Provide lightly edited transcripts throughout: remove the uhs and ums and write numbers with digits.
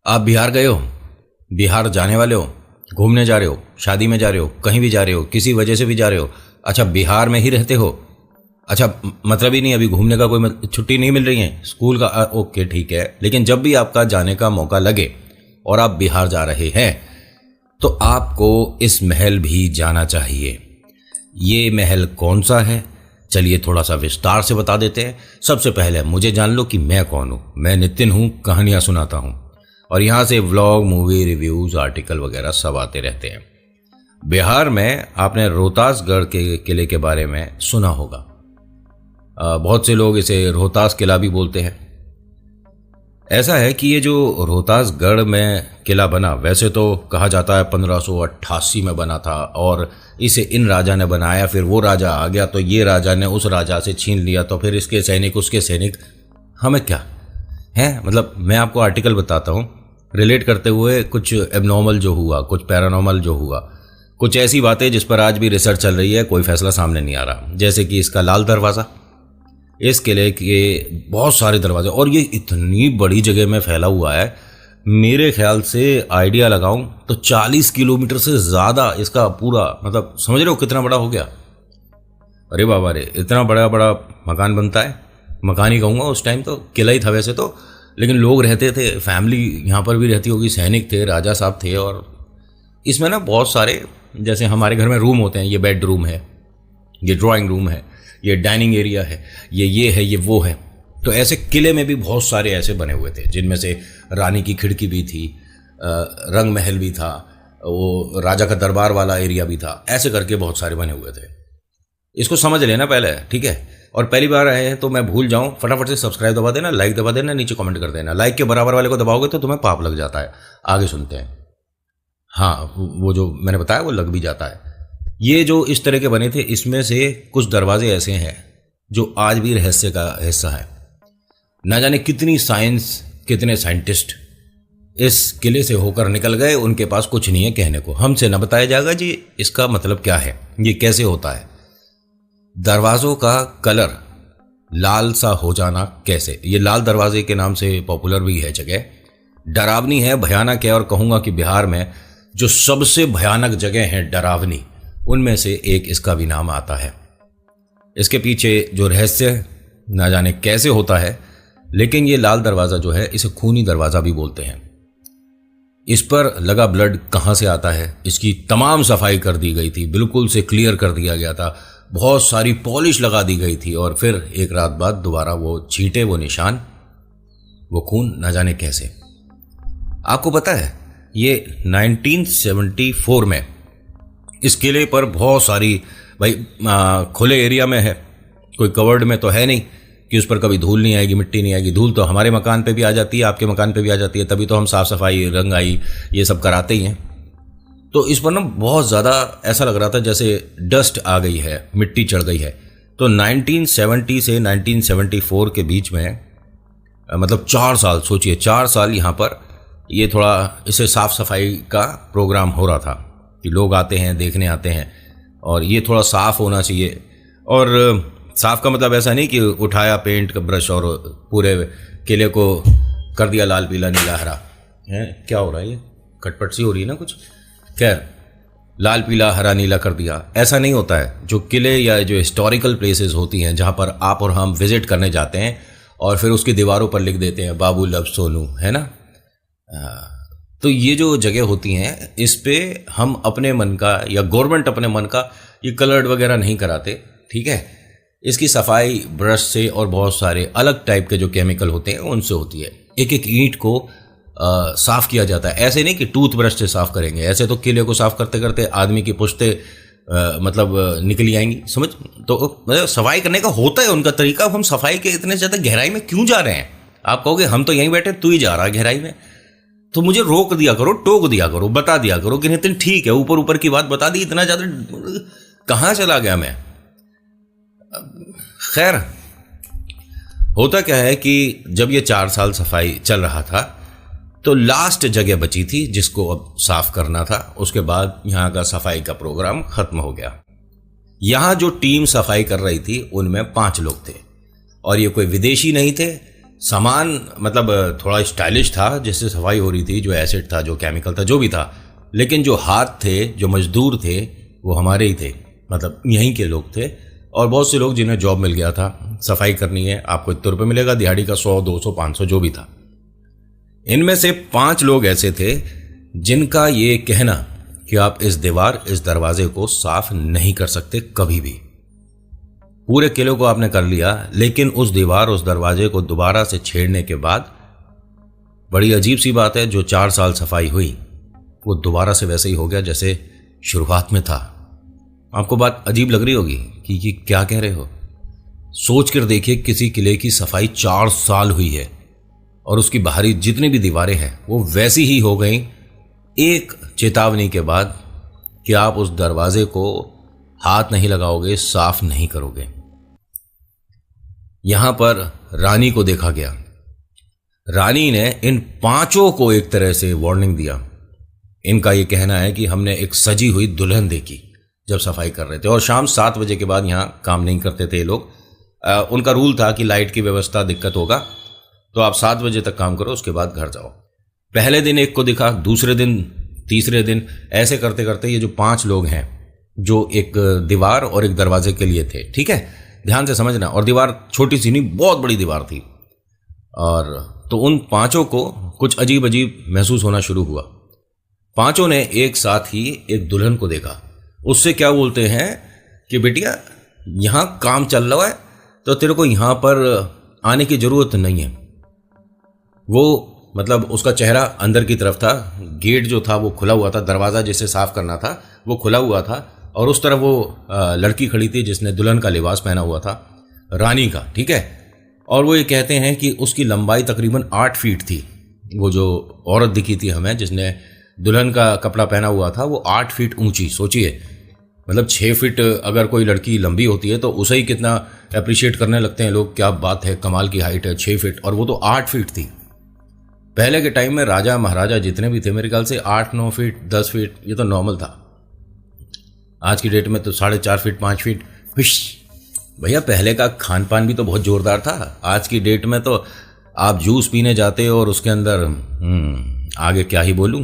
आप बिहार गए हो, बिहार जाने वाले हो, घूमने जा रहे हो, शादी में जा रहे हो, कहीं भी जा रहे हो, किसी वजह से भी जा रहे हो। अच्छा, बिहार में ही रहते हो। अच्छा, मतलब ही नहीं, अभी घूमने का कोई छुट्टी नहीं मिल रही है स्कूल का। ओके ठीक है, लेकिन जब भी आपका जाने का मौका लगे और आप बिहार जा रहे हैं तो आपको इस महल भी जाना चाहिए। ये महल कौन सा है, चलिए थोड़ा सा विस्तार से बता देते हैं। सबसे पहले मुझे जान लो कि मैं कौन हूँ। मैं नितिन हूँ, कहानियाँ सुनाता हूँ और यहाँ से व्लॉग, मूवी रिव्यूज़, आर्टिकल वगैरह सब आते रहते हैं। बिहार में आपने रोहतासगढ़ के किले के बारे में सुना होगा। बहुत से लोग इसे रोहतास किला भी बोलते हैं। ऐसा है कि ये जो रोहतासगढ़ में किला बना, वैसे तो कहा जाता है 1588 में बना था और इसे इन राजा ने बनाया, फिर वो राजा आ गया तो ये राजा ने उस राजा से छीन लिया, तो फिर इसके सैनिक उसके सैनिक, हमें क्या है। मतलब मैं आपको आर्टिकल बताता हूँ रिलेट करते हुए, कुछ एबनॉर्मल जो हुआ, कुछ पैरानॉर्मल जो हुआ, कुछ ऐसी बातें जिस पर आज भी रिसर्च चल रही है, कोई फैसला सामने नहीं आ रहा। जैसे कि इसका लाल दरवाज़ा, इस किले के बहुत सारे दरवाजे, और ये इतनी बड़ी जगह में फैला हुआ है, मेरे ख्याल से आइडिया लगाऊं तो 40 किलोमीटर से ज़्यादा इसका पूरा, मतलब समझ रहे हो कितना बड़ा हो गया। अरे बाबा रे, इतना बड़ा बड़ा मकान बनता है, मकान ही कहूँगा, उस टाइम तो किला ही था वैसे तो, लेकिन लोग रहते थे, फैमिली यहाँ पर भी रहती होगी, सैनिक थे, राजा साहब थे। और इसमें ना बहुत सारे, जैसे हमारे घर में रूम होते हैं, ये बेडरूम है, ये ड्राइंग रूम है, ये डाइनिंग एरिया है, ये है, ये वो है। तो ऐसे किले में भी बहुत सारे ऐसे बने हुए थे, जिनमें से रानी की खिड़की भी थी, रंग महल भी था, वो राजा का दरबार वाला एरिया भी था, ऐसे करके बहुत सारे बने हुए थे। इसको समझ लेना पहले, ठीक है। और पहली बार आए हैं तो मैं भूल जाऊं, फटाफट से सब्सक्राइब दबा देना, लाइक दबा देना, नीचे कमेंट कर देना। लाइक के बराबर वाले को दबाओगे तो तुम्हें पाप लग जाता है। आगे सुनते हैं। हाँ, वो जो मैंने बताया वो लग भी जाता है। ये जो इस तरह के बने थे, इसमें से कुछ दरवाजे ऐसे हैं जो आज भी रहस्य का हिस्सा है। ना जाने कितनी साइंस, कितने साइंटिस्ट इस किले से होकर निकल गए, उनके पास कुछ नहीं है कहने को। हमसे न बताया जाएगा जी इसका मतलब क्या है, ये कैसे होता है। दरवाज़ों का कलर लाल सा हो जाना कैसे, ये लाल दरवाजे के नाम से पॉपुलर भी है जगह, डरावनी है, भयानक है। और कहूँगा कि बिहार में जो सबसे भयानक जगह है डरावनी, उनमें से एक इसका भी नाम आता है। इसके पीछे जो रहस्य ना जाने कैसे होता है, लेकिन ये लाल दरवाज़ा जो है, इसे खूनी दरवाज़ा भी बोलते हैं। इस पर लगा ब्लड कहाँ से आता है, इसकी तमाम सफाई कर दी गई थी, बिल्कुल से क्लियर कर दिया गया था, बहुत सारी पॉलिश लगा दी गई थी, और फिर एक रात बाद दोबारा वो छींटे, वो निशान, वो खून ना जाने कैसे। आपको पता है ये 1974 में इस किले पर बहुत सारी, भाई खुले एरिया में है, कोई कवर्ड में तो है नहीं कि उस पर कभी धूल नहीं आएगी, मिट्टी नहीं आएगी। धूल तो हमारे मकान पे भी आ जाती है, आपके मकान पे भी आ जाती है, तभी तो हम साफ़ सफाई, रंगाई, ये सब कराते ही हैं। तो इस पर ना बहुत ज़्यादा ऐसा लग रहा था जैसे डस्ट आ गई है, मिट्टी चढ़ गई है। तो 1970 से 1974 के बीच में, मतलब 4 साल, सोचिए 4 साल यहाँ पर ये थोड़ा इसे साफ़ सफाई का प्रोग्राम हो रहा था कि लोग आते हैं, देखने आते हैं, और ये थोड़ा साफ़ होना चाहिए। और साफ़ का मतलब ऐसा नहीं कि उठाया पेंट का ब्रश और पूरे किले को कर दिया लाल पीला नीला हरा, है क्या हो रहा है, ये खटपट सी हो रही है ना कुछ, खैर लाल पीला हरा नीला कर दिया, ऐसा नहीं होता है। जो किले या जो हिस्टोरिकल प्लेसेस होती हैं, जहाँ पर आप और हम विजिट करने जाते हैं और फिर उसकी दीवारों पर लिख देते हैं बाबू लव सोनू, है ना। तो ये जो जगह होती हैं, इस पे हम अपने मन का या गवर्नमेंट अपने मन का ये कलर्ड वगैरह नहीं कराते, ठीक है। इसकी सफाई ब्रश से और बहुत सारे अलग टाइप के जो केमिकल होते हैं उनसे होती है। एक एक ईंट को साफ़ किया जाता है, ऐसे नहीं कि टूथब्रश से साफ़ करेंगे, ऐसे तो किले को साफ़ करते करते आदमी की पुश्ते मतलब निकली आएंगी, समझ। तो मतलब सफाई करने का होता है उनका तरीका। हम सफाई के इतने ज़्यादा गहराई में क्यों जा रहे हैं। आप कहोगे हम तो यहीं बैठे, तू ही जा रहा है गहराई में, तो मुझे रोक दिया करो, टोक दिया करो, बता दिया करो कि नितिन ठीक है, ऊपर ऊपर की बात बता दी, इतना ज़्यादा कहाँ चला गया मैं। खैर, होता क्या है कि जब ये 4 साल सफाई चल रहा था तो लास्ट जगह बची थी जिसको अब साफ करना था। उसके बाद यहाँ का सफाई का प्रोग्राम खत्म हो गया। यहाँ जो टीम सफाई कर रही थी उनमें 5 लोग थे, और ये कोई विदेशी नहीं थे, सामान मतलब थोड़ा स्टाइलिश था, जिससे सफाई हो रही थी, जो एसिड था, जो केमिकल था, जो भी था, लेकिन जो हाथ थे, जो मजदूर थे, वो हमारे ही थे, मतलब यहीं के लोग थे। और बहुत से लोग जिन्हें जॉब मिल गया था, सफाई करनी है, आपको इतने रुपये मिलेगा, दिहाड़ी का 100, 200, 500 जो भी था। इनमें से 5 लोग ऐसे थे जिनका ये कहना कि आप इस दीवार, इस दरवाजे को साफ नहीं कर सकते कभी भी। पूरे किले को आपने कर लिया, लेकिन उस दीवार, उस दरवाजे को दोबारा से छेड़ने के बाद, बड़ी अजीब सी बात है, जो 4 साल सफाई हुई वो दोबारा से वैसे ही हो गया जैसे शुरुआत में था। आपको बात अजीब लग रही होगी कि ये क्या कह रहे हो। सोच कर देखिए, किसी किले की सफाई 4 साल हुई है और उसकी बाहरी जितनी भी दीवारें हैं वो वैसी ही हो गई एक चेतावनी के बाद कि आप उस दरवाजे को हाथ नहीं लगाओगे, साफ नहीं करोगे। यहां पर रानी को देखा गया। रानी ने इन 5 को एक तरह से वार्निंग दिया। इनका यह कहना है कि हमने एक सजी हुई दुल्हन देखी जब सफाई कर रहे थे, और शाम 7 बजे के बाद यहां काम नहीं करते थे ये लोग। उनका रूल था कि लाइट की व्यवस्था दिक्कत होगा तो आप 7 बजे तक काम करो, उसके बाद घर जाओ। पहले दिन एक को दिखा, दूसरे दिन, तीसरे दिन, ऐसे करते करते ये जो 5 लोग हैं जो एक दीवार और एक दरवाजे के लिए थे, ठीक है, ध्यान से समझना। और दीवार छोटी सी नहीं, बहुत बड़ी दीवार थी। और तो उन 5 को कुछ अजीब अजीब महसूस होना शुरू हुआ। 5 ने एक साथ ही एक दुल्हन को देखा। उससे क्या बोलते हैं कि बेटिया, यहां काम चल रहा है तो तेरे को यहां पर आने की जरूरत नहीं है। वो मतलब उसका चेहरा अंदर की तरफ था, गेट जो था वो खुला हुआ था, दरवाज़ा जिसे साफ करना था वो खुला हुआ था, और उस तरफ वो लड़की खड़ी थी जिसने दुल्हन का लिबास पहना हुआ था, रानी का, ठीक है। और वो ये कहते हैं कि उसकी लंबाई तकरीबन 8 फीट थी। वो जो औरत दिखी थी हमें जिसने दुल्हन का कपड़ा पहना हुआ था, वो 8 फीट ऊंची। सोचिए, मतलब 6 फीट अगर कोई लड़की लंबी होती है तो उसे ही कितना अप्रिशिएट करने लगते हैं लोग, क्या बात है, कमाल की हाइट है, 6 फीट, और वो तो 8 फीट थी। पहले के टाइम में राजा महाराजा जितने भी थे, मेरे ख्याल से 8-9 फीट, 10 फीट ये तो नॉर्मल था। आज की डेट में तो 4.5 फीट, 5 फीट फिश। भैया पहले का खान पान भी तो बहुत जोरदार था। आज की डेट में तो आप जूस पीने जाते हो और उसके अंदर आगे क्या ही बोलूं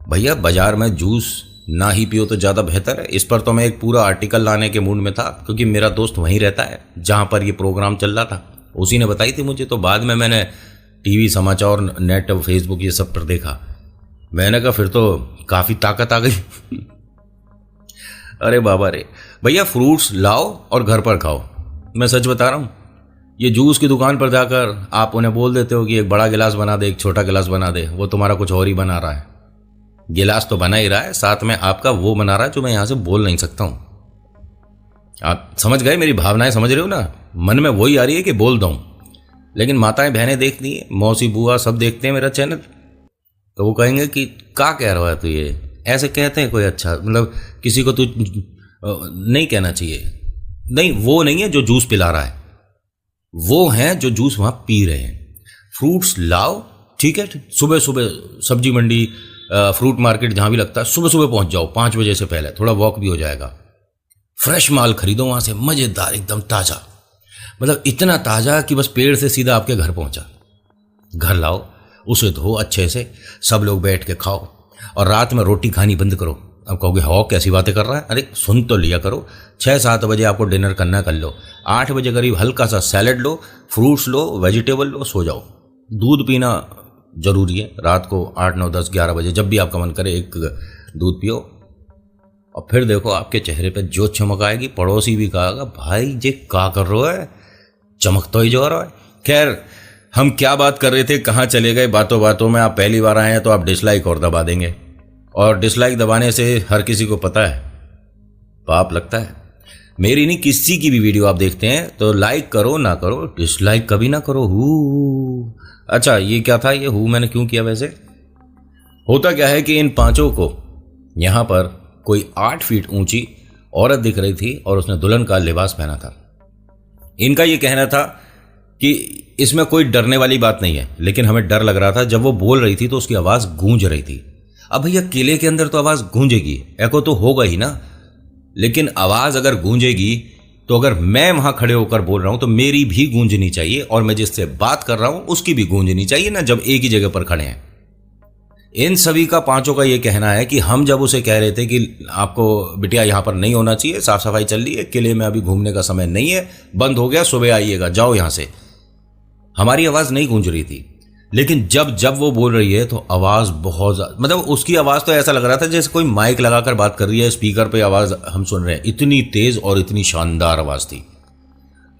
भैया, बाजार में जूस ना ही पियो तो ज़्यादा बेहतर है। इस पर तो मैं एक पूरा आर्टिकल लाने के मूड में था, क्योंकि मेरा दोस्त वहीं रहता है जहाँ पर ये प्रोग्राम चल रहा था, उसी ने बताई थी मुझे। तो बाद में मैंने टीवी, समाचार, नेट, फेसबुक ये सब पर देखा। मैंने कहा फिर तो काफ़ी ताकत आ गई। अरे बाबा रे भैया, फ्रूट्स लाओ और घर पर खाओ। मैं सच बता रहा हूँ, ये जूस की दुकान पर जाकर आप उन्हें बोल देते हो कि एक बड़ा गिलास बना दे, एक छोटा गिलास बना दे, वो तुम्हारा कुछ और ही बना रहा है। गिलास तो बना ही रहा है, साथ में आपका वो बना रहा है जो मैं यहाँ से बोल नहीं सकता हूँ। आप समझ गए, मेरी भावनाएं समझ रहे हो ना। मन में वही आ रही है कि बोल दूँ, लेकिन माताएं बहनें देखती हैं, मौसी बुआ सब देखते हैं मेरा चैनल, तो वो कहेंगे कि क्या कह रहा है तू, ये ऐसे कहते हैं कोई, अच्छा मतलब किसी को तू नहीं कहना चाहिए। नहीं, वो नहीं है जो जूस पिला रहा है, वो हैं जो जूस वहाँ पी रहे हैं। फ्रूट्स लाओ, ठीक है, सुबह सुबह सब्जी मंडी, फ्रूट मार्केट जहाँ भी लगता है, सुबह सुबह पहुँच जाओ 5 बजे से पहले, थोड़ा वॉक भी हो जाएगा। फ्रेश माल खरीदो वहाँ से, मज़ेदार, एकदम ताज़ा, मतलब इतना ताज़ा कि बस पेड़ से सीधा आपके घर पहुँचा। घर लाओ, उसे धो अच्छे से, सब लोग बैठ के खाओ, और रात में रोटी खानी बंद करो। अब कहोगे हाँ कैसी बातें कर रहा है, अरे सुन तो लिया करो। 6-7 बजे आपको डिनर करना, कर लो। 8 बजे करीब हल्का सा सैलेड लो, फ्रूट्स लो, वेजिटेबल लो, सो जाओ। दूध पीना जरूरी है रात को 8, 9, 10, 11 बजे, जब भी आपका मन करे एक दूध पियो, और फिर देखो आपके चेहरे पे जो चमक आएगी, पड़ोसी भी कहेगा भाई जे क्या कर रहा है, चमक तो ही जो रहा है। खैर, हम क्या बात कर रहे थे, कहाँ चले गए बातों बातों में। आप पहली बार आए हैं तो आप डिसलाइक और दबा देंगे, और डिसलाइक दबाने से हर किसी को पता है पाप लगता है। मेरी नहीं, किसी की भी वीडियो आप देखते हैं तो लाइक करो ना करो, डिसलाइक कभी ना करो। अच्छा ये क्या था, ये मैंने क्यों किया वैसे। होता क्या है कि इन 5 को यहाँ पर कोई 8 फीट ऊंची औरत दिख रही थी और उसने दुल्हन का लिबास पहना था। इनका ये कहना था कि इसमें कोई डरने वाली बात नहीं है, लेकिन हमें डर लग रहा था। जब वो बोल रही थी तो उसकी आवाज़ गूंज रही थी। अब भैया किले के अंदर तो आवाज़ गूंजेगी, एको तो होगा ही ना, लेकिन आवाज़ अगर गूंजेगी तो अगर मैं वहां खड़े होकर बोल रहा हूं तो मेरी भी गूंजनी चाहिए, और मैं जिससे बात कर रहा हूं उसकी भी गूंजनी चाहिए ना, जब एक ही जगह पर खड़े हैं। इन सभी का, पांचों का ये कहना है कि हम जब उसे कह रहे थे कि आपको बिटिया यहां पर नहीं होना चाहिए, साफ सफाई चल रही है, किले में अभी घूमने का समय नहीं है, बंद हो गया, सुबह आइएगा, जाओ यहां से, हमारी आवाज नहीं गूंज रही थी। लेकिन जब जब वो बोल रही है तो आवाज बहुत मतलब उसकी आवाज तो ऐसा लग रहा था जैसे कोई माइक लगाकर बात कर रही है, स्पीकर पे आवाज हम सुन रहे हैं, इतनी तेज और इतनी शानदार आवाज थी,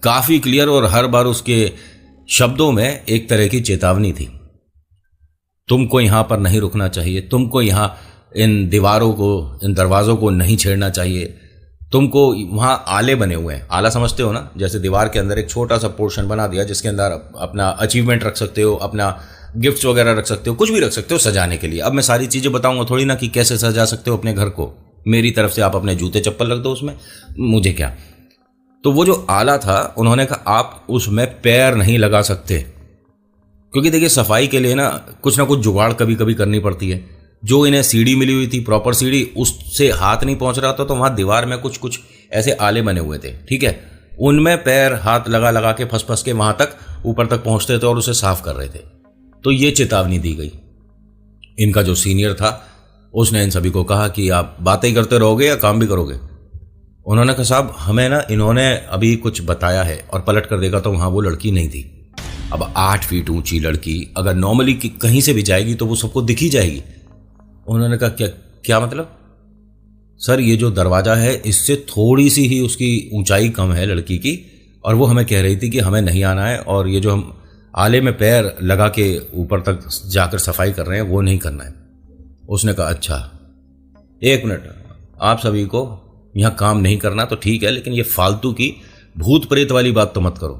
काफी क्लियर, और हर बार उसके शब्दों में एक तरह की चेतावनी थी। तुमको यहां पर नहीं रुकना चाहिए, तुमको यहां इन दीवारों को, इन दरवाजों को नहीं छेड़ना चाहिए, तुमको वहां आले बने हुए हैं, आला समझते हो ना, जैसे दीवार के अंदर एक छोटा सा पोर्शन बना दिया जिसके अंदर अपना अचीवमेंट रख सकते हो, अपना गिफ्ट्स वगैरह रख सकते हो, कुछ भी रख सकते हो सजाने के लिए। अब मैं सारी चीजें बताऊंगा थोड़ी ना कि कैसे सजा सकते हो अपने घर को, मेरी तरफ से आप अपने जूते चप्पल रख दो उसमें, मुझे क्या। तो वो जो आला था, उन्होंने कहा आप उसमें पैर नहीं लगा सकते, क्योंकि देखिए सफाई के लिए ना कुछ जुगाड़ कभी कभी करनी पड़ती है। जो इन्हें सीढ़ी मिली हुई थी, प्रॉपर सीढ़ी, उससे हाथ नहीं पहुंच रहा था, तो वहां दीवार में कुछ कुछ ऐसे आले बने हुए थे, ठीक है, उनमें पैर हाथ लगा लगा के फंस फंस के वहां तक ऊपर तक पहुंचते थे और उसे साफ कर रहे थे। तो ये चेतावनी दी गई। इनका जो सीनियर था उसने इन सभी को कहा कि आप बातें ही करते रहोगे या काम भी करोगे। उन्होंने कहा साहब हमें ना इन्होंने अभी कुछ बताया है, और पलट कर देखा तो वहां वो लड़की नहीं थी। अब 8 फीट ऊंची लड़की अगर नॉर्मली कहीं से भी जाएगी तो वो सबको दिख ही जाएगी। उन्होंने कहा क्या क्या मतलब? सर ये जो दरवाजा है इससे थोड़ी सी ही उसकी ऊंचाई कम है लड़की की, और वो हमें कह रही थी कि हमें नहीं आना है, और ये जो हम आले में पैर लगा के ऊपर तक जाकर सफाई कर रहे हैं वो नहीं करना है। उसने कहा अच्छा 1 मिनट, आप सभी को यहाँ काम नहीं करना तो ठीक है, लेकिन ये फालतू की भूत प्रेत वाली बात तो मत करो।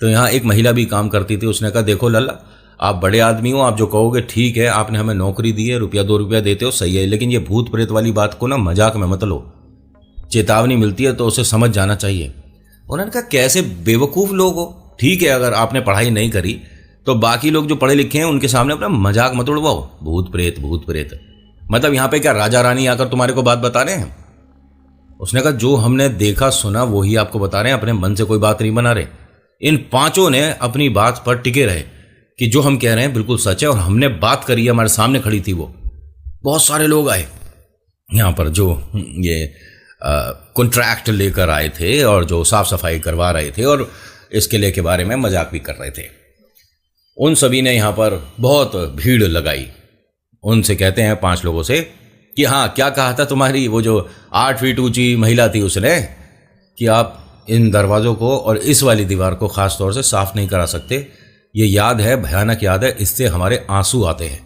तो यहाँ एक महिला भी काम करती थी, उसने कहा देखो लल्ला, आप बड़े आदमी हो, आप जो कहोगे ठीक है, आपने हमें नौकरी दी है, रुपया 2 रुपया देते हो, सही है, लेकिन ये भूत प्रेत वाली बात को ना मजाक में मत लो, चेतावनी मिलती है तो उसे समझ जाना चाहिए। उन्होंने कहा कैसे बेवकूफ़ लोग हो, ठीक है अगर आपने पढ़ाई नहीं करी तो बाकी लोग जो पढ़े लिखे हैं उनके सामने अपना मजाक मत उड़वाओ, भूत प्रेत। मतलब यहाँ पे क्या राजा रानी आकर तुम्हारे को बात बता रहे हैं? उसने कहा जो हमने देखा सुना वही आपको बता रहे हैं, अपने मन से कोई बात नहीं बना रहे। इन पांचों ने अपनी बात पर टिके रहे कि जो हम कह रहे हैं बिल्कुल सच है, और हमने बात करी है, हमारे सामने खड़ी थी वो। बहुत सारे लोग आए यहाँ पर जो ये कॉन्ट्रैक्ट लेकर आए थे और जो साफ सफाई करवा रहे थे और इस किले के बारे में मजाक भी कर रहे थे। उन सभी ने यहाँ पर बहुत भीड़ लगाई। उनसे कहते हैं 5 लोगों से कि हाँ क्या कहा था तुम्हारी वो जो 8 फीट ऊंची महिला थी उसने, कि आप इन दरवाज़ों को और इस वाली दीवार को ख़ास तौर से साफ़ नहीं करा सकते। ये याद है, भयानक याद है, इससे हमारे आंसू आते हैं,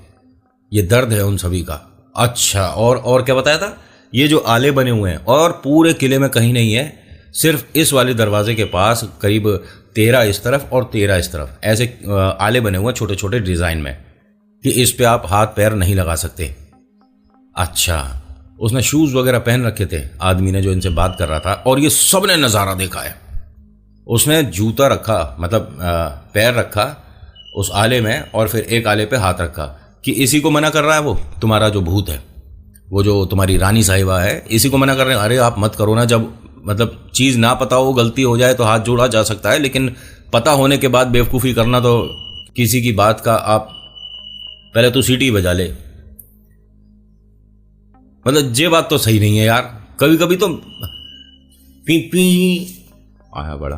ये दर्द है उन सभी का। अच्छा और क्या बताया था? ये जो आले बने हुए हैं और पूरे किले में कहीं नहीं है, सिर्फ इस वाले दरवाजे के पास करीब 13 इस तरफ और 13 इस तरफ ऐसे आले बने हुए हैं छोटे छोटे डिज़ाइन में, कि इस पे आप हाथ पैर नहीं लगा सकते। अच्छा, उसने शूज़ वगैरह पहन रखे थे आदमी ने जो इनसे बात कर रहा था, और ये सब ने नज़ारा देखा है। उसने जूता रखा, मतलब पैर रखा उस आले में, और फिर एक आले पे हाथ रखा कि इसी को मना कर रहा है वो तुम्हारा जो भूत है, वो जो तुम्हारी रानी साहिबा है, इसी को मना कर रहे हैं। अरे आप मत करो ना, जब मतलब चीज़ ना पता हो, गलती हो जाए तो हाथ जोड़ा जा सकता है, लेकिन पता होने के बाद बेवकूफ़ी करना, तो किसी की बात का आप पहले तो सीटी बजा ले। मतलब ये बात तो सही नहीं है यार, कभी कभी तो पी पी आया बड़ा।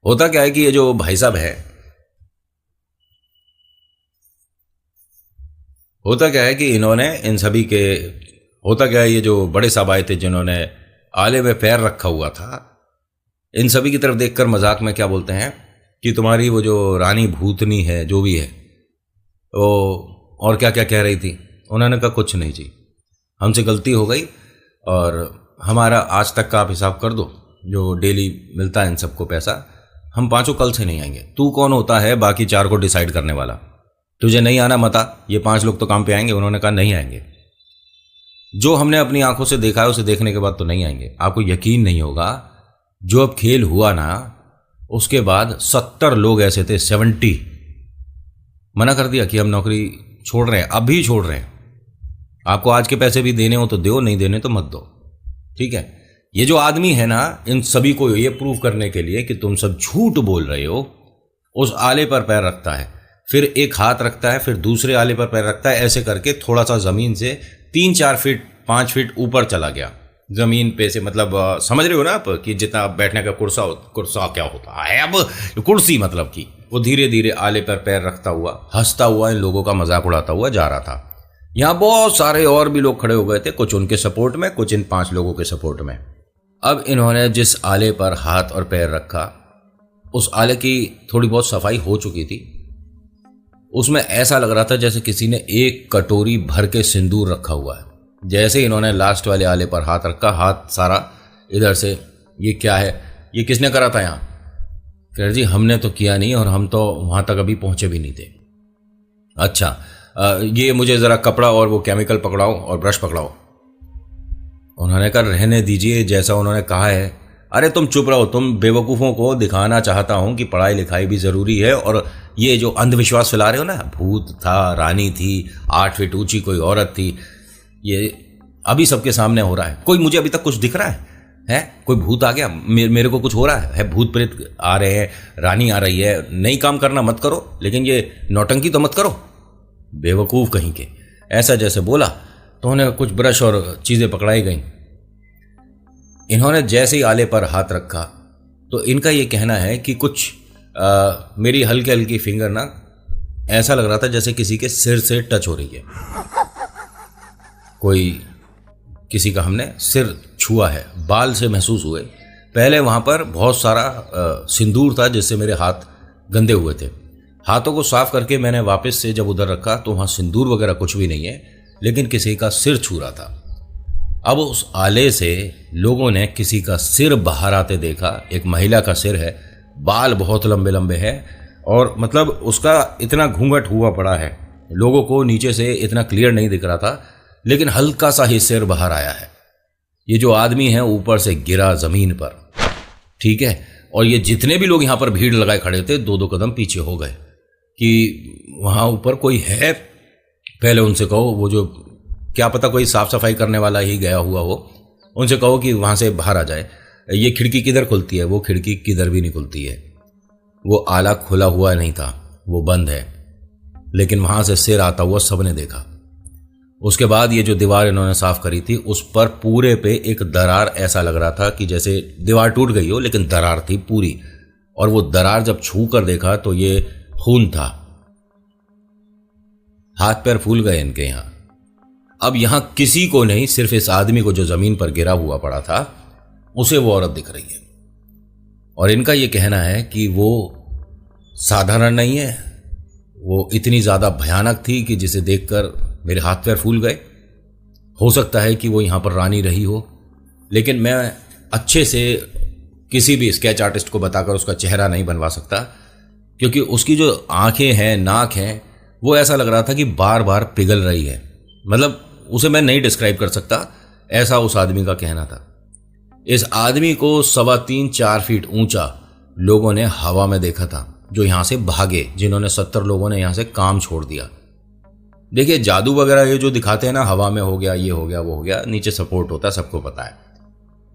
होता क्या है कि ये जो भाई साहब है, होता क्या है कि इन्होंने इन सभी के, होता क्या है ये जो बड़े साहब आए थे जिन्होंने आले में पैर रखा हुआ था, इन सभी की तरफ देखकर मजाक में क्या बोलते हैं कि तुम्हारी वो जो रानी भूतनी है जो भी है वो, और क्या क्या कह रही थी। उन्होंने कहा कुछ नहीं जी, हमसे गलती हो गई, और हमारा आज तक का आप हिसाब कर दो, जो डेली मिलता है इन सबको पैसा, हम 5 कल से नहीं आएंगे। तू कौन होता है बाकी 4 को डिसाइड करने वाला? तुझे नहीं आना मता, ये 5 लोग तो काम पे आएंगे। उन्होंने कहा नहीं आएंगे, जो हमने अपनी आंखों से देखा है उसे देखने के बाद तो नहीं आएंगे। आपको यकीन नहीं होगा, जो अब खेल हुआ ना उसके बाद 70 लोग ऐसे थे, 70 मना कर दिया कि हम नौकरी छोड़ रहे हैं, अभी छोड़ रहे हैं। आपको आज के पैसे भी देने हो तो दो, नहीं देने तो मत दो, ठीक है। ये जो आदमी है ना, इन सभी को ये प्रूव करने के लिए कि तुम सब झूठ बोल रहे हो, उस आले पर पैर रखता है, फिर एक हाथ रखता है, फिर दूसरे आले पर पैर रखता है, ऐसे करके थोड़ा सा ज़मीन से 3-4 फीट 5 फीट ऊपर चला गया ज़मीन पे से। मतलब समझ रहे हो ना आप कि जितना बैठने का कुर्सा क्या होता है, अब कुर्सी मतलब कि वो धीरे धीरे आले पर पैर रखता हुआ, हंसता हुआ, इन लोगों का मजाक उड़ाता हुआ जा रहा था। यहाँ बहुत सारे और भी लोग खड़े हो गए थे, कुछ उनके सपोर्ट में, कुछ इन 5 लोगों के सपोर्ट में। अब इन्होंने जिस आले पर हाथ और पैर रखा, उस आले की थोड़ी बहुत सफाई हो चुकी थी। उसमें ऐसा लग रहा था जैसे किसी ने एक कटोरी भर के सिंदूर रखा हुआ है। जैसे इन्होंने लास्ट वाले आले पर हाथ रखा, हाथ सारा इधर से, ये क्या है, ये किसने करा था यहाँ? कह जी हमने तो किया नहीं, और हम तो वहाँ तक अभी पहुँचे भी नहीं थे। अच्छा ये मुझे ज़रा कपड़ा और वो केमिकल पकड़ाओ और ब्रश पकड़ाओ। उन्होंने कहा रहने दीजिए, जैसा उन्होंने कहा है। अरे तुम चुप रहो, तुम बेवकूफ़ों को दिखाना चाहता हूँ कि पढ़ाई लिखाई भी ज़रूरी है, और ये जो अंधविश्वास फैला रहे हो ना, भूत था, रानी थी, 8 फीट ऊंची कोई औरत थी, ये अभी सबके सामने हो रहा है। कोई मुझे अभी तक कुछ दिख रहा है? कोई भूत आ गया, मेरे को कुछ हो रहा है? भूत प्रेत आ रहे हैं, रानी आ रही है, नई काम करना मत करो, लेकिन ये नौटंकी तो मत करो, बेवकूफ़ कहीं के। ऐसा जैसे बोला तो उन्हें कुछ ब्रश और चीज़ें पकड़ाई गई। इन्होंने जैसे ही आले पर हाथ रखा तो इनका ये कहना है कि कुछ मेरी हल्की हल्की फिंगर ना, ऐसा लग रहा था जैसे किसी के सिर से टच हो रही है, कोई किसी का हमने सिर छुआ है, बाल से महसूस हुए। पहले वहाँ पर बहुत सारा सिंदूर था जिससे मेरे हाथ गंदे हुए थे। हाथों को साफ करके मैंने वापस से जब उधर रखा तो वहाँ सिंदूर वगैरह कुछ भी नहीं है, लेकिन किसी का सिर छू रहा था। अब उस आले से लोगों ने किसी का सिर बाहर आते देखा। एक महिला का सिर है, बाल बहुत लंबे लंबे हैं, और मतलब उसका इतना घूंघट हुआ पड़ा है, लोगों को नीचे से इतना क्लियर नहीं दिख रहा था, लेकिन हल्का सा ही सिर बाहर आया है। ये जो आदमी है ऊपर से गिरा ज़मीन पर, ठीक है। और ये जितने भी लोग यहाँ पर भीड़ लगाए खड़े थे 2-2 कदम पीछे हो गए कि वहाँ ऊपर कोई है। पहले उनसे कहो, वो जो क्या पता कोई साफ सफाई करने वाला ही गया हुआ हो, उनसे कहो कि वहाँ से बाहर आ जाए। ये खिड़की किधर खुलती है? वो खिड़की किधर भी नहीं खुलती है। वो आला खुला हुआ नहीं था, वो बंद है, लेकिन वहाँ से सिर आता हुआ सबने देखा। उसके बाद ये जो दीवार इन्होंने साफ करी थी, उस पर पूरे पे एक दरार, ऐसा लग रहा था कि जैसे दीवार टूट गई हो, लेकिन दरार थी पूरी। और वो दरार जब छू कर देखा तो ये खून था। हाथ पैर फूल गए इनके यहाँ। अब यहाँ किसी को नहीं, सिर्फ इस आदमी को जो जमीन पर गिरा हुआ पड़ा था, उसे वो औरत दिख रही है। और इनका ये कहना है कि वो साधारण नहीं है, वो इतनी ज़्यादा भयानक थी कि जिसे देखकर मेरे हाथ पैर फूल गए। हो सकता है कि वो यहाँ पर रानी रही हो, लेकिन मैं अच्छे से किसी भी स्केच आर्टिस्ट को बताकर उसका चेहरा नहीं बनवा सकता, क्योंकि उसकी जो आंखें हैं, नाक हैं, वो ऐसा लग रहा था कि बार बार पिघल रही है। मतलब उसे मैं नहीं डिस्क्राइब कर सकता, ऐसा उस आदमी का कहना था। इस आदमी को 3.25-4 फीट ऊंचा लोगों ने हवा में देखा था, जो यहाँ से भागे, जिन्होंने 70 लोगों ने यहाँ से काम छोड़ दिया। देखिए जादू वगैरह ये जो दिखाते हैं ना, हवा में हो गया, ये हो गया, वो हो गया, नीचे सपोर्ट होता है, सबको पता है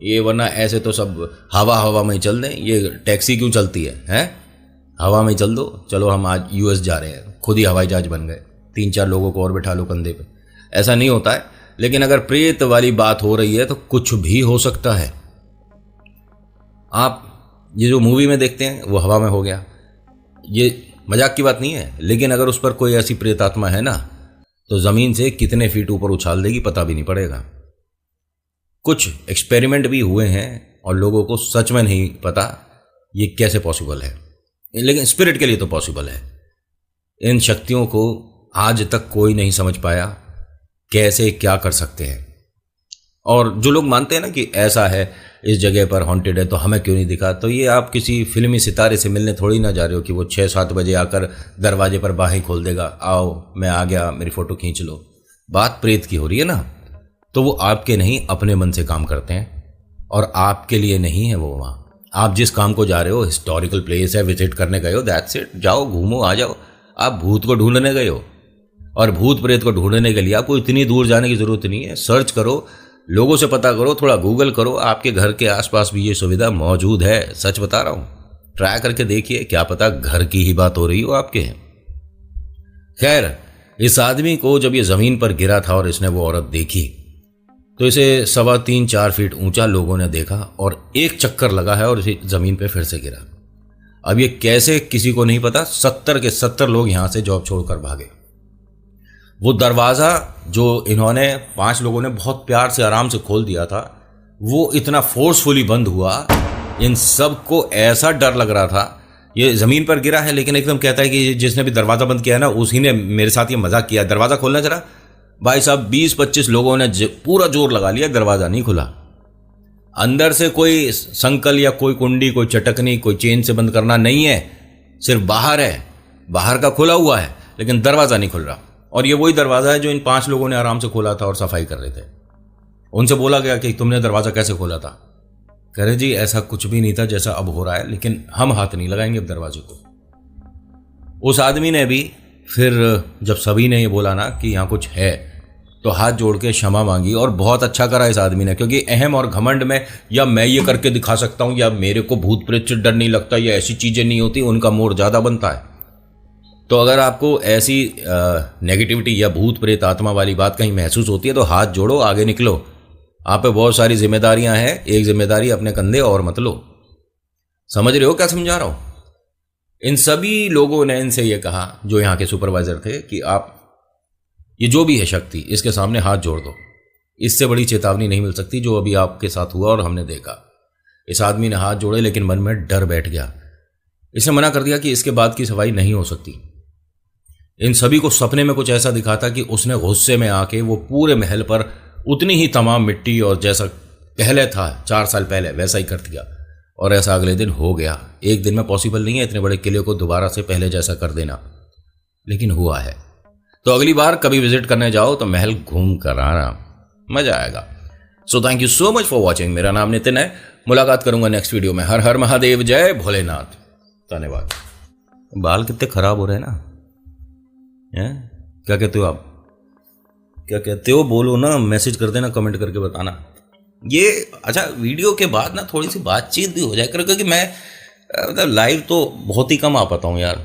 ये, वरना ऐसे तो सब हवा में ही चल दें। ये टैक्सी क्यों चलती है? हवा में ही चल दो। चलो हम आज यूएस जा रहे हैं, खुद ही हवाई जहाज बन गए, 3-4 लोगों को और बिठा लो कंधे पे। ऐसा नहीं होता है, लेकिन अगर प्रेत वाली बात हो रही है तो कुछ भी हो सकता है। आप ये जो मूवी में देखते हैं वो हवा में हो गया, ये मजाक की बात नहीं है, लेकिन अगर उस पर कोई ऐसी प्रेत आत्मा है ना, तो ज़मीन से कितने फीट ऊपर उछाल देगी पता भी नहीं पड़ेगा। कुछ एक्सपेरिमेंट भी हुए हैं और लोगों को सच में नहीं पता ये कैसे पॉसिबल है, लेकिन स्पिरिट के लिए तो पॉसिबल है। इन शक्तियों को आज तक कोई नहीं समझ पाया कैसे क्या कर सकते हैं। और जो लोग मानते हैं ना कि ऐसा है, इस जगह पर हॉन्टेड है, तो हमें क्यों नहीं दिखा, तो ये आप किसी फिल्मी सितारे से मिलने थोड़ी ना जा रहे हो कि वो 6-7 बजे आकर दरवाजे पर बाहें खोल देगा, आओ मैं आ गया, मेरी फ़ोटो खींच लो। बात प्रेत की हो रही है ना, तो वो आपके नहीं, अपने मन से काम करते हैं, और आपके लिए नहीं है वो। वहाँ आप जिस काम को जा रहे हो, हिस्टोरिकल प्लेस है, विजिट करने गए हो, दैट्स इट, जाओ घूमो आ जाओ। आप भूत को ढूंढने गए हो, और भूत प्रेत को ढूंढने के लिए आपको इतनी दूर जाने की ज़रूरत नहीं है। सर्च करो, लोगों से पता करो, थोड़ा गूगल करो, आपके घर के आसपास भी ये सुविधा मौजूद है। सच बता रहा हूँ, ट्राई करके देखिए, क्या पता घर की ही बात हो रही हो आपके। खैर, इस आदमी को जब ये ज़मीन पर गिरा था और इसने वो औरत देखी तो इसे 3.25-4 फीट ऊंचा लोगों ने देखा और एक चक्कर लगा है और इसे ज़मीन पे फिर से गिरा। अब ये कैसे किसी को नहीं पता। 70 के 70 लोग यहां से जॉब छोड़कर भागे। वो दरवाज़ा जो इन्होंने 5 लोगों ने बहुत प्यार से आराम से खोल दिया था, वो इतना फोर्सफुली बंद हुआ, इन सब को ऐसा डर लग रहा था। ये ज़मीन पर गिरा है लेकिन एकदम कहता है कि जिसने भी दरवाज़ा बंद किया है ना, उसी ने मेरे साथ ये मजाक किया। दरवाज़ा खोलना जरा। भाई साहब, 20-25 लोगों ने पूरा जोर लगा लिया, दरवाज़ा नहीं खुला। अंदर से कोई संकल या कोई कुंडी, कोई चटकनी, कोई चेन से बंद करना नहीं है, सिर्फ बाहर है, बाहर का खुला हुआ है लेकिन दरवाज़ा नहीं खुल रहा। और ये वही दरवाज़ा है जो इन 5 लोगों ने आराम से खोला था और सफाई कर रहे थे। उनसे बोला गया कि तुमने दरवाज़ा कैसे खोला था? कह रहे जी ऐसा कुछ भी नहीं था जैसा अब हो रहा है, लेकिन हम हाथ नहीं लगाएंगे अब दरवाजे को। उस आदमी ने भी फिर जब सभी ने ये बोला ना कि यहाँ कुछ है, तो हाथ जोड़ के क्षमा मांगी। और बहुत अच्छा करा इस आदमी ने, क्योंकि अहम और घमंड में या मैं ये करके दिखा सकता हूँ या मेरे को भूत प्रेत से डर नहीं लगता या ऐसी चीज़ें नहीं होती, उनका मोड़ ज़्यादा बनता है। तो अगर आपको ऐसी नेगेटिविटी या भूत प्रेत आत्मा वाली बात कहीं महसूस होती है तो हाथ जोड़ो, आगे निकलो। आप पे बहुत सारी जिम्मेदारियां हैं, एक जिम्मेदारी अपने कंधे और मत लो। समझ रहे हो क्या समझा रहा हूं? इन सभी लोगों ने इनसे ये कहा, जो यहाँ के सुपरवाइजर थे, कि आप ये जो भी है शक्ति, इसके सामने हाथ जोड़ दो। इससे बड़ी चेतावनी नहीं मिल सकती जो अभी आपके साथ हुआ और हमने देखा। इस आदमी ने हाथ जोड़े लेकिन मन में डर बैठ गया। इसने मना कर दिया कि इसके बाद की सफाई नहीं हो सकती। इन सभी को सपने में कुछ ऐसा दिखा था कि उसने गुस्से में आके वो पूरे महल पर उतनी ही तमाम मिट्टी और जैसा पहले था 4 साल पहले वैसा ही कर दिया। और ऐसा अगले दिन हो गया। एक दिन में पॉसिबल नहीं है इतने बड़े किले को दोबारा से पहले जैसा कर देना, लेकिन हुआ है। तो अगली बार कभी विजिट करने जाओ तो महल घूम कर आना, मजा आएगा। So thank you so much for watching. मेरा नाम नितिन है। मुलाकात करूंगा नेक्स्ट वीडियो में। हर हर महादेव, जय भोलेनाथ। धन्यवाद। बाल कितने खराब हो रहे हैं ना, हैं? क्या कहते हो आप? क्या कहते हो बोलो ना, मैसेज कर देना, कमेंट करके बताना। ये अच्छा, वीडियो के बाद ना थोड़ी सी बातचीत भी हो जाए, क्योंकि मैं मतलब लाइव तो बहुत ही कम आ पाता हूँ यार।